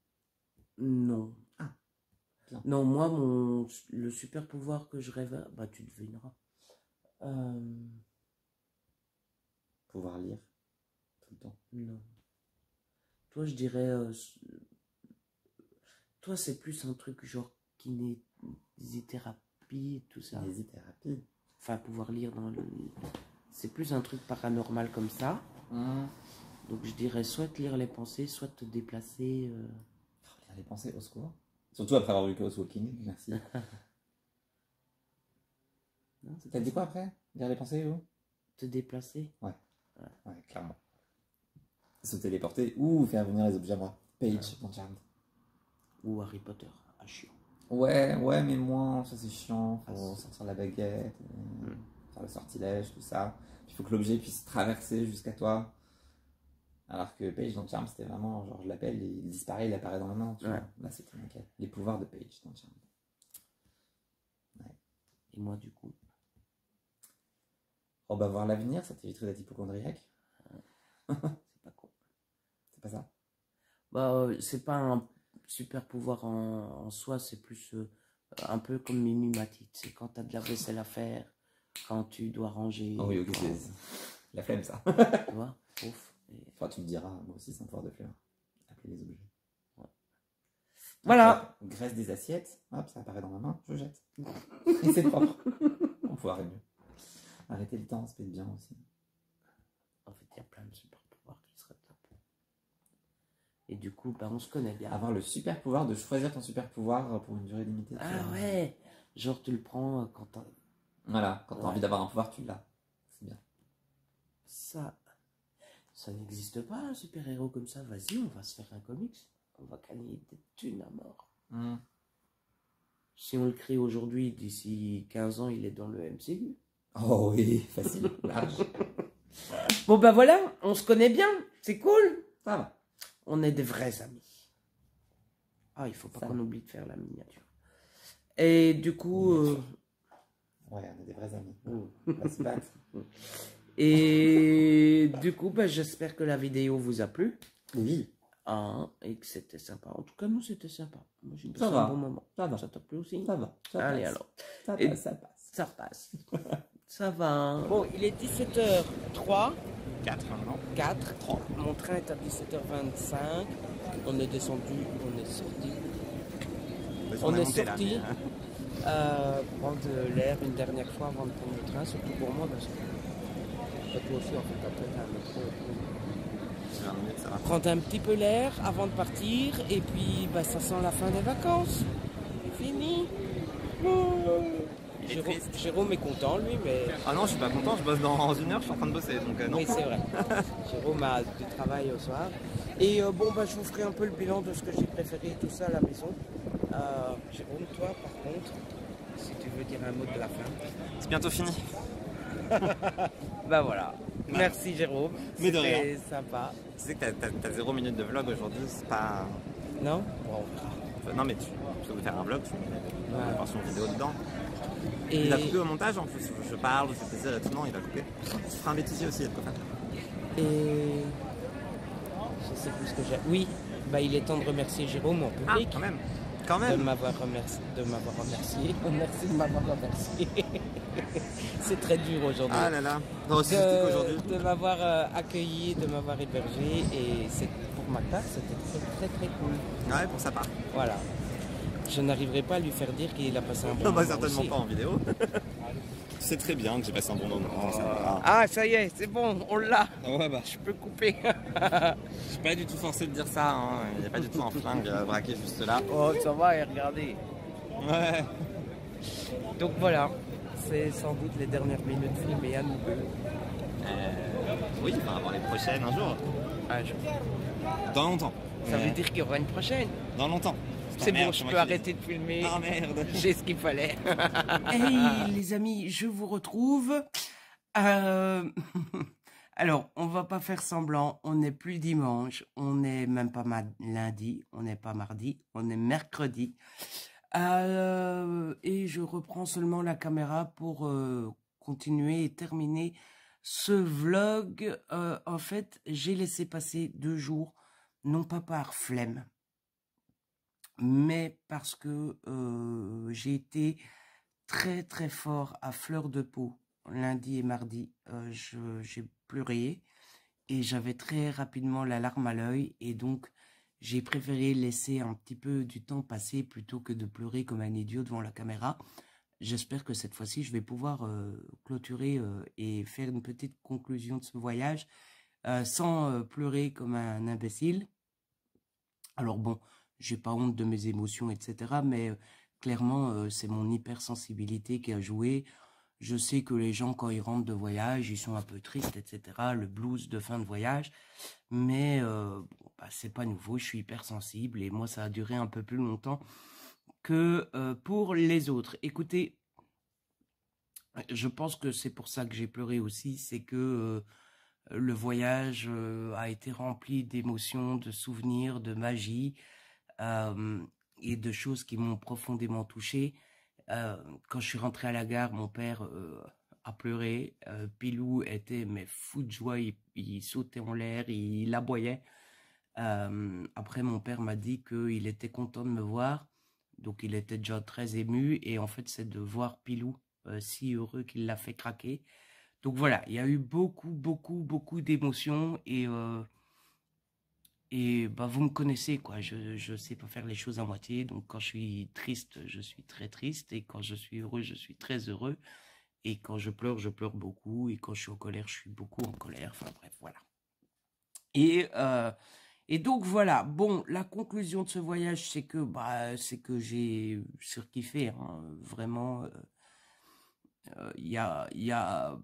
Non. Ah. Bien. Non, moi, le super pouvoir que je rêve, bah tu devineras. Pouvoir lire tout le temps. Non. Toi, je dirais... toi, c'est plus un truc genre kinésithérapie, tout ça. Kinésithérapie. Enfin, pouvoir lire dans le... C'est plus un truc paranormal comme ça. Donc, je dirais soit lire les pensées, soit te déplacer... Lire les pensées, au secours. Surtout après avoir vu Chaos Walking, merci. T'as dit quoi après? Lire les pensées ou? Te déplacer. Ouais, clairement. Se téléporter ou faire venir les objets à moi. Page dans Charmed. Ou Harry Potter, à chiant. Ouais, mais moins, ça c'est chiant. Faut sortir la baguette, faire le sortilège, tout ça. Il faut que l'objet puisse traverser jusqu'à toi. Alors que Page dans Charmed, c'était vraiment genre je l'appelle, il disparaît, il apparaît dans la main. Tu vois. Là, c'était nickel. Les pouvoirs de Page dans Charmed. Ouais. Et moi, du coup? Oh bah voir l'avenir, ça t'éviterait d'être hypochondriaque. C'est pas con. C'est pas ça? Bah, c'est pas un super pouvoir en soi, c'est plus un peu comme Mimi Mati. C'est quand t'as de la vaisselle à faire, quand tu dois ranger. Oh oui, ok, c'est la flemme ça. Tu vois? Ouf. Enfin, tu me diras, moi aussi c'est un pouvoir de flemme. Appeler les objets. Ouais. Voilà. Donc, graisse des assiettes, hop, ça apparaît dans ma main, je jette. Et c'est propre. On pouvoir est mieux. Arrêter le temps, ça fait bien aussi. En fait, il y a plein de super pouvoirs qui seraient top. Et du coup, bah, on se connaît bien. Avoir le super pouvoir de choisir ton super pouvoir pour une durée limitée. Ah ouais. Genre, tu le prends quand t'as... Voilà, quand t'as envie d'avoir un pouvoir, tu l'as. C'est bien. Ça n'existe pas, un super-héros comme ça. Vas-y, on va se faire un comics. On va gagner des thunes à mort. Si on le crée aujourd'hui, d'ici 15 ans, il est dans le MCU. Oh oui, facile, large. Bon bah voilà, on se connaît bien, c'est cool. Ça va. On est des vrais amis. Ah, il faut pas qu'on oublie de faire la miniature. Et du coup... Ouais, on est des vrais amis. That's bad. Et du coup, bah, j'espère que la vidéo vous a plu. Oui. Et que c'était sympa. En tout cas, nous, c'était sympa. Moi, j'ai passé Ça va. un bon moment. Ça va. Ça t'a plu aussi? Ça va. Ça Allez, passe. alors. Ça Et- passe, ça passe. Ça passe. Ça va. Bon, il est 17h03. 4 maintenant. 4. Mon train est à 17h25. On est descendu, on est sorti. Parce qu'on On est monté, là, sorti mais, prendre l'air une dernière fois avant de prendre le train, surtout pour moi, parce que toi aussi, en fait, après, t'as un métro et tout. 20 minutes, ça va. Prendre un petit peu l'air avant de partir, et puis bah, ça sent la fin des vacances. Fini. Il est triste. Jérôme est content, lui, mais... Ah non, je suis pas content, je bosse dans 1 heure, je suis en train de bosser, donc non. Oui, c'est vrai. Jérôme a du travail au soir. Et bon, bah, je vous ferai un peu le bilan de ce que j'ai préféré, tout ça à la maison. Jérôme, toi, par contre, si tu veux dire un mot de la fin. C'est bientôt fini. Bah voilà. Ouais. Merci Jérôme. Mais de rien. C'était sympa. Tu sais que t'as 0 minute de vlog aujourd'hui, c'est pas... Non? Bon, on verra. Non mais tu peux faire un vlog, tu mets une version vidéo dedans. Et... Il a coupé au montage en plus, je parle, je fais plaisir et tout, non, il a coupé. Tu feras un bêtisier aussi, il y a de quoi faire. Et... Je sais plus ce que j'ai... Oui, bah il est temps de remercier Jérôme en Ah, public. quand même. Quand De même. m'avoir remercié. Merci de m'avoir remercié. C'est très dur aujourd'hui. Ah là là. Non, c'est aujourd'hui. De m'avoir accueilli, de m'avoir hébergé. Et pour ma part, c'était très très très cool. Ouais, pour sa part. Voilà. Je n'arriverai pas à lui faire dire qu'il a passé un bon Non, moment bah certainement aussi. pas en vidéo. C'est très bien que j'ai passé un bon moment. Ça va. Ah, ça y est, c'est bon, on l'a. Ouais, bah, Je peux couper. je suis pas du tout forcé de dire ça. Hein. Il n'y a pas du tout un flingue braqué juste là. Oh, ça va, et regardez. Ouais. Donc voilà, c'est sans doute les dernières minutes filmées à nous deux. Oui, enfin, avant les prochaines un jour. Un jour. Dans longtemps. Ça veut dire qu'il y aura une prochaine. Dans longtemps. C'est merde, bon, c'est je moi peux qui arrêter de filmer. Ah merde. J'ai ce qu'il fallait. Hey les amis, je vous retrouve. Alors, on va pas faire semblant, on n'est plus dimanche, on n'est même pas lundi, on n'est pas mardi, on est mercredi. Et je reprends seulement la caméra pour continuer et terminer ce vlog. En fait, j'ai laissé passer 2 jours, non pas par flemme, mais parce que j'ai été très très fort à fleur de peau lundi et mardi. J'ai pleuré et j'avais très rapidement la larme à l'œil, et donc j'ai préféré laisser un petit peu du temps passer plutôt que de pleurer comme un idiot devant la caméra. J'espère que cette fois-ci je vais pouvoir clôturer et faire une petite conclusion de ce voyage sans pleurer comme un imbécile. Alors bon, j'ai pas honte de mes émotions, etc. Mais clairement, c'est mon hypersensibilité qui a joué. Je sais que les gens, quand ils rentrent de voyage, ils sont un peu tristes, etc. Le blues de fin de voyage. Mais bon, bah, c'est pas nouveau, je suis hypersensible et moi, ça a duré un peu plus longtemps que pour les autres. Écoutez, je pense que c'est pour ça que j'ai pleuré aussi, c'est que le voyage a été rempli d'émotions, de souvenirs, de magie. Et de choses qui m'ont profondément touché. Quand je suis rentré à la gare, mon père a pleuré. Pilou était mais fou de joie, il sautait en l'air, il aboyait. Après, mon père m'a dit qu'il était content de me voir, donc il était déjà très ému. Et en fait, c'est de voir Pilou si heureux qu'il l'a fait craquer. Donc voilà, il y a eu beaucoup d'émotions. Et bah, vous me connaissez, quoi. Je sais pas faire les choses à moitié. Donc, quand je suis triste, je suis très triste. Et quand je suis heureux, je suis très heureux. Et quand je pleure beaucoup. Et quand je suis en colère, je suis beaucoup en colère. Enfin, bref, voilà. Et donc, voilà. Bon, la conclusion de ce voyage, c'est que j'ai surkiffé, hein. Vraiment, il y a...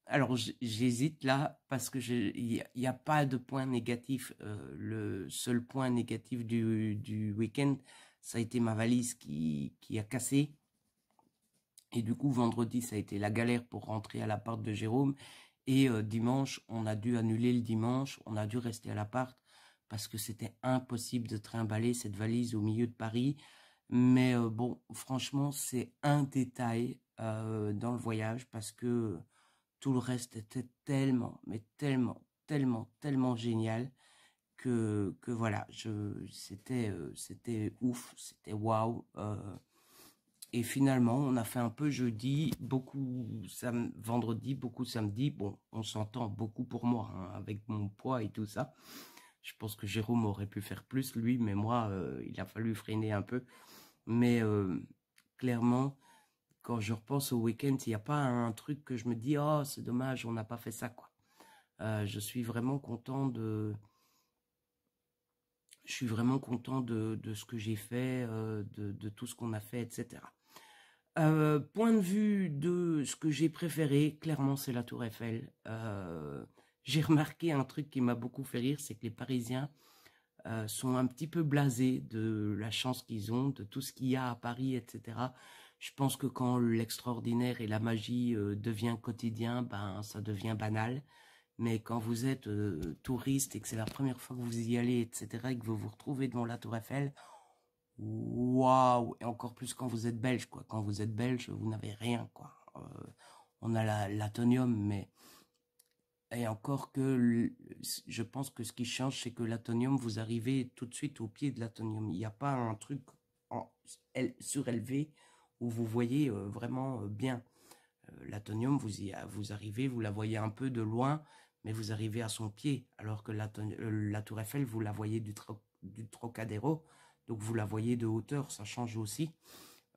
Alors, j'hésite là parce que il y a pas de point négatif. Le seul point négatif du week-end, ça a été ma valise qui a cassé. Et du coup, vendredi, ça a été la galère pour rentrer à l'appart de Jérôme. Et dimanche, on a dû annuler le dimanche. On a dû rester à l'appart parce que c'était impossible de trimballer cette valise au milieu de Paris. Mais bon, franchement, c'est un détail dans le voyage parce que... tout le reste était tellement génial que voilà, c'était ouf, c'était waouh. Et finalement, on a fait un peu jeudi, vendredi, beaucoup samedi. Bon, on s'entend beaucoup pour moi, hein, avec mon poids et tout ça. Je pense que Jérôme aurait pu faire plus, lui, mais moi, il a fallu freiner un peu. Mais clairement, quand je repense au week-end, il n'y a pas un truc que je me dis, oh, c'est dommage, on n'a pas fait ça, quoi. Je suis vraiment content de ce que j'ai fait, de tout ce qu'on a fait, etc. Point de vue de ce que j'ai préféré, clairement, c'est la Tour Eiffel. J'ai remarqué un truc qui m'a beaucoup fait rire, c'est que les Parisiens sont un petit peu blasés de la chance qu'ils ont, de tout ce qu'il y a à Paris, etc. Je pense que quand l'extraordinaire et la magie devient quotidien, ben ça devient banal. Mais quand vous êtes touriste et que c'est la première fois que vous y allez, etc., et que vous vous retrouvez devant la Tour Eiffel, waouh! Et encore plus quand vous êtes belge, quoi. Quand vous êtes belge, vous n'avez rien, quoi. On a l'Atonium, mais et encore que je pense que ce qui change, c'est que l'Atonium, vous arrivez tout de suite au pied de l'Atonium. Il n'y a pas un truc surélevé où vous voyez vraiment bien. L'Atonium, vous arrivez, vous la voyez un peu de loin, mais vous arrivez à son pied, alors que la Tour Eiffel, vous la voyez du Trocadéro, donc vous la voyez de hauteur, ça change aussi.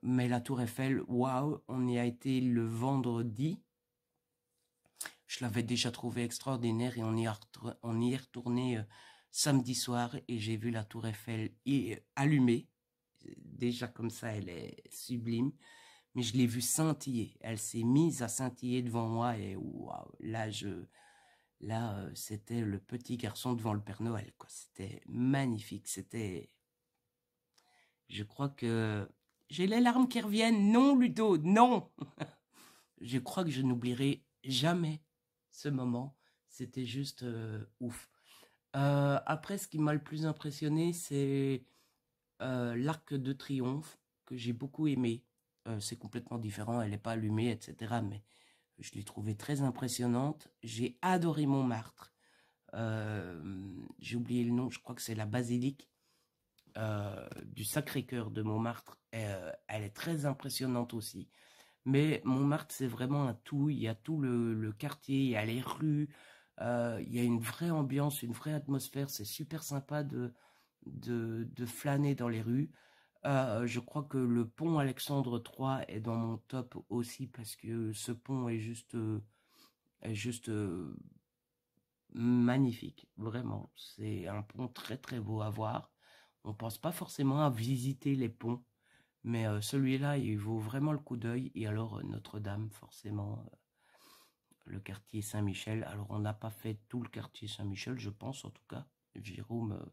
Mais la Tour Eiffel, waouh, on y a été le vendredi. Je l'avais déjà trouvé extraordinaire et on y est retourné samedi soir et j'ai vu la Tour Eiffel allumée. Déjà comme ça, elle est sublime. Mais je l'ai vue scintiller. Elle s'est mise à scintiller devant moi et waouh, là, c'était le petit garçon devant le Père Noël, quoi. C'était magnifique. Je crois que j'ai les larmes qui reviennent. Non, Ludo, non. Je crois que je n'oublierai jamais ce moment. C'était juste ouf. Après, ce qui m'a le plus impressionné, c'est l'Arc de Triomphe, que j'ai beaucoup aimé. C'est complètement différent, elle n'est pas allumée, etc. Mais je l'ai trouvée très impressionnante. J'ai adoré Montmartre. J'ai oublié le nom, je crois que c'est la basilique du Sacré-Cœur de Montmartre. Elle est très impressionnante aussi. Mais Montmartre, c'est vraiment un tout. Il y a tout le quartier, il y a les rues, il y a une vraie ambiance, une vraie atmosphère. C'est super sympa de flâner dans les rues. Je crois que le pont Alexandre III est dans mon top aussi parce que ce pont est juste magnifique, vraiment. C'est un pont très très beau à voir. On pense pas forcément à visiter les ponts, mais celui-là, il vaut vraiment le coup d'œil. Et alors Notre-Dame, forcément, le quartier Saint-Michel. Alors on n'a pas fait tout le quartier Saint-Michel, je pense en tout cas. Jérôme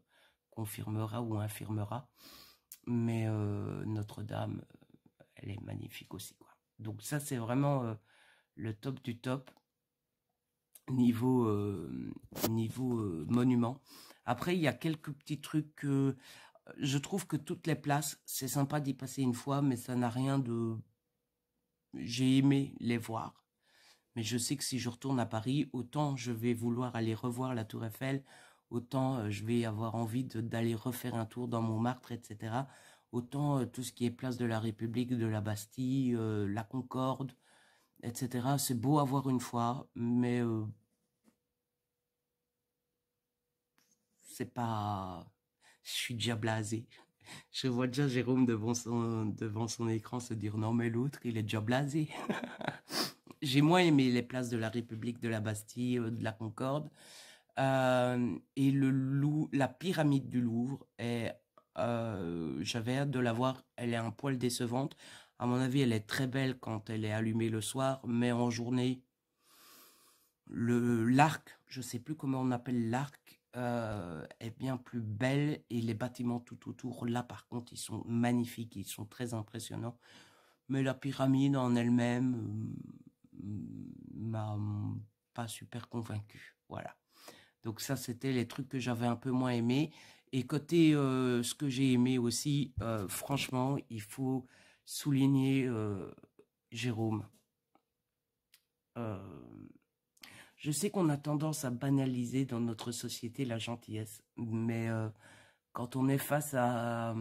confirmera ou infirmera. Mais Notre-Dame, elle est magnifique aussi, quoi. Donc ça, c'est vraiment le top du top niveau monument. Après, il y a quelques petits trucs que je trouve que toutes les places, c'est sympa d'y passer une fois, mais ça n'a rien de... J'ai aimé les voir. Mais je sais que si je retourne à Paris, autant je vais vouloir aller revoir la Tour Eiffel, autant je vais avoir envie d'aller refaire un tour dans Montmartre, etc. Autant tout ce qui est place de la République, de la Bastille, la Concorde, etc. C'est beau à voir une fois, mais c'est pas... Je suis déjà blasé. Je vois déjà Jérôme devant son écran se dire non mais l'autre il est déjà blasé. J'ai moins aimé les places de la République, de la Bastille, de la Concorde. Et la pyramide du Louvre, j'avais hâte de la voir. Elle est un poil décevante. À mon avis, elle est très belle quand elle est allumée le soir, mais en journée, l'arc, je sais plus comment on appelle l'arc, est bien plus belle et les bâtiments tout autour, là par contre, ils sont magnifiques, ils sont très impressionnants. Mais la pyramide en elle-même m'a pas super convaincu. Voilà. Donc ça, c'était les trucs que j'avais un peu moins aimé. Et côté ce que j'ai aimé aussi, franchement, il faut souligner Jérôme. Je sais qu'on a tendance à banaliser dans notre société la gentillesse, mais quand on est face à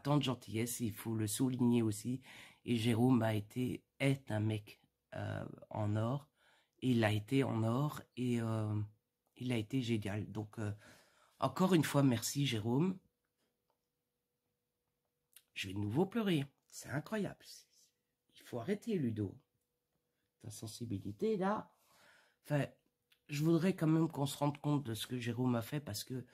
tant de gentillesse, il faut le souligner aussi. Et Jérôme est un mec en or. Il a été en or et Il a été génial. Donc, encore une fois, merci Jérôme. Je vais de nouveau pleurer. C'est incroyable. Il faut arrêter, Ludo. Ta sensibilité, là. Enfin, je voudrais quand même qu'on se rende compte de ce que Jérôme a fait parce que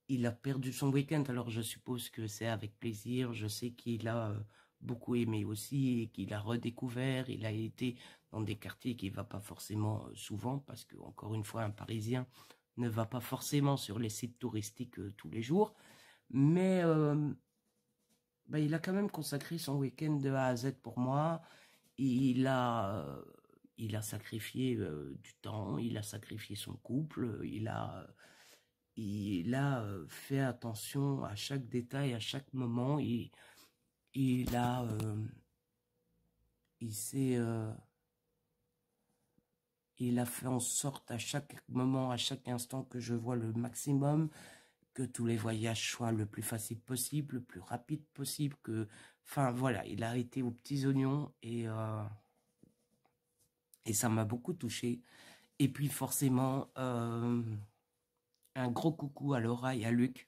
il a perdu son week-end. Alors, je suppose que c'est avec plaisir. Je sais qu'il a beaucoup aimé aussi et qu'il a redécouvert. Il a été dans des quartiers qu'il ne va pas forcément souvent parce que, encore une fois, un Parisien ne va pas forcément sur les sites touristiques tous les jours. Mais il a quand même consacré son week-end de A à Z pour moi. Il a sacrifié du temps, il a sacrifié son couple, il a fait attention à chaque détail, à chaque moment. Il a fait en sorte à chaque moment, à chaque instant que je vois le maximum, que tous les voyages soient le plus facile possible, le plus rapide possible, enfin voilà, il a été aux petits oignons et ça m'a beaucoup touché. Et puis forcément, un gros coucou à Laura et à Luc,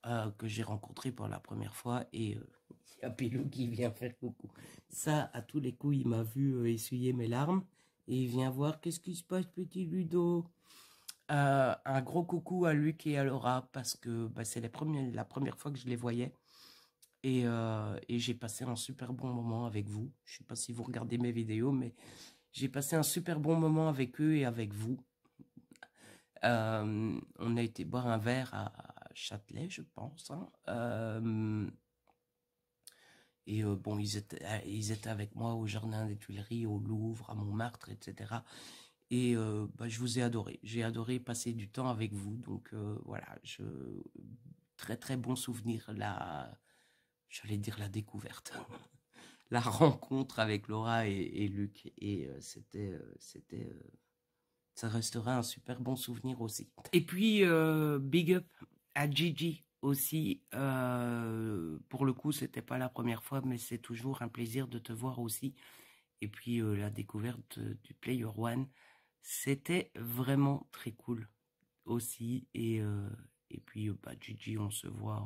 que j'ai rencontré pour la première fois, et il y a Pélou qui vient faire coucou. Ça, à tous les coups, il m'a vu essuyer mes larmes, et il vient voir, qu'est-ce qui se passe, petit Ludo? Un gros coucou à Luc et à Laura, parce que c'est la première fois que je les voyais, et j'ai passé un super bon moment avec vous. Je ne sais pas si vous regardez mes vidéos, mais j'ai passé un super bon moment avec eux et avec vous. On a été boire un verre à Châtelet, je pense. Et bon, ils étaient avec moi au Jardin des Tuileries, au Louvre, à Montmartre, etc. Et je vous ai adoré. J'ai adoré passer du temps avec vous. Donc voilà, très très bon souvenir. J'allais dire la découverte. La rencontre avec Laura et Luc. Et ça restera un super bon souvenir aussi. Et puis, big up à Gigi aussi. Pour le coup, c'était pas la première fois, mais c'est toujours un plaisir de te voir aussi. Et puis, la découverte du Player One, c'était vraiment très cool aussi. Et puis, Gigi, on se voit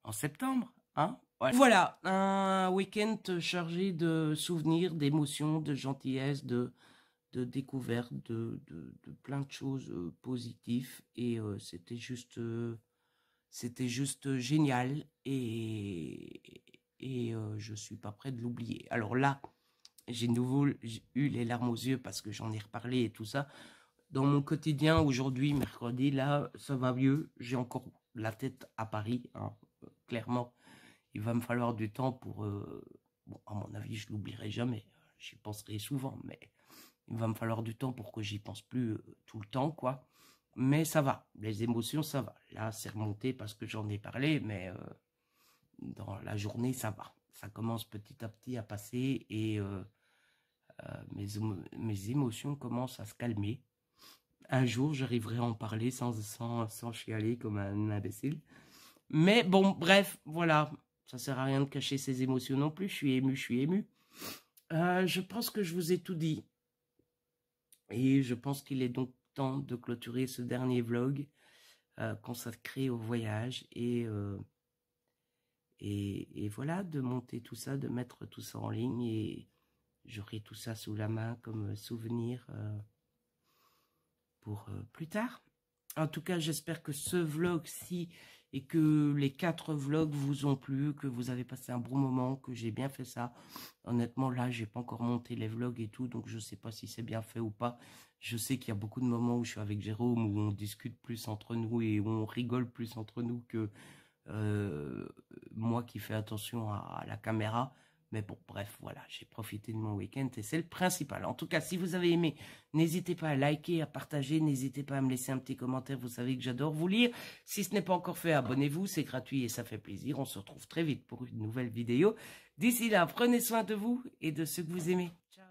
en septembre, hein? Voilà, un week-end chargé de souvenirs, d'émotions, de gentillesse, de découverte, de plein de choses positives. Et c'était juste génial. Et je suis pas prêt de l'oublier. Alors là, j'ai eu les larmes aux yeux parce que j'en ai reparlé et tout ça. Dans mon quotidien, aujourd'hui, mercredi, là, ça va mieux. J'ai encore la tête à Paris, hein, clairement. Il va me falloir du temps pour... bon, à mon avis, je l'oublierai jamais. J'y penserai souvent, mais il va me falloir du temps pour que j'y pense plus tout le temps, quoi. Mais ça va. Les émotions, ça va. Là, c'est remonté parce que j'en ai parlé, mais dans la journée, ça va. Ça commence petit à petit à passer et mes émotions commencent à se calmer. Un jour, j'arriverai à en parler sans chialer comme un imbécile. Mais bon, bref, voilà. Ça sert à rien de cacher ses émotions non plus. Je suis ému. Je pense que je vous ai tout dit. Et je pense qu'il est donc temps de clôturer ce dernier vlog consacré au voyage. Et voilà, de monter tout ça, de mettre tout ça en ligne. Et j'aurai tout ça sous la main comme souvenir pour plus tard. En tout cas, j'espère que ce vlog-ci et que les 4 vlogs vous ont plu, que vous avez passé un bon moment, que j'ai bien fait ça. Honnêtement, là, j'ai pas encore monté les vlogs et tout, donc je sais pas si c'est bien fait ou pas. Je sais qu'il y a beaucoup de moments où je suis avec Jérôme, où on discute plus entre nous et où on rigole plus entre nous que moi qui fais attention à la caméra. Mais bon, bref, voilà, j'ai profité de mon week-end et c'est le principal. En tout cas, si vous avez aimé, n'hésitez pas à liker, à partager, n'hésitez pas à me laisser un petit commentaire, vous savez que j'adore vous lire. Si ce n'est pas encore fait, abonnez-vous, c'est gratuit et ça fait plaisir. On se retrouve très vite pour une nouvelle vidéo. D'ici là, prenez soin de vous et de ceux que vous aimez. Ciao.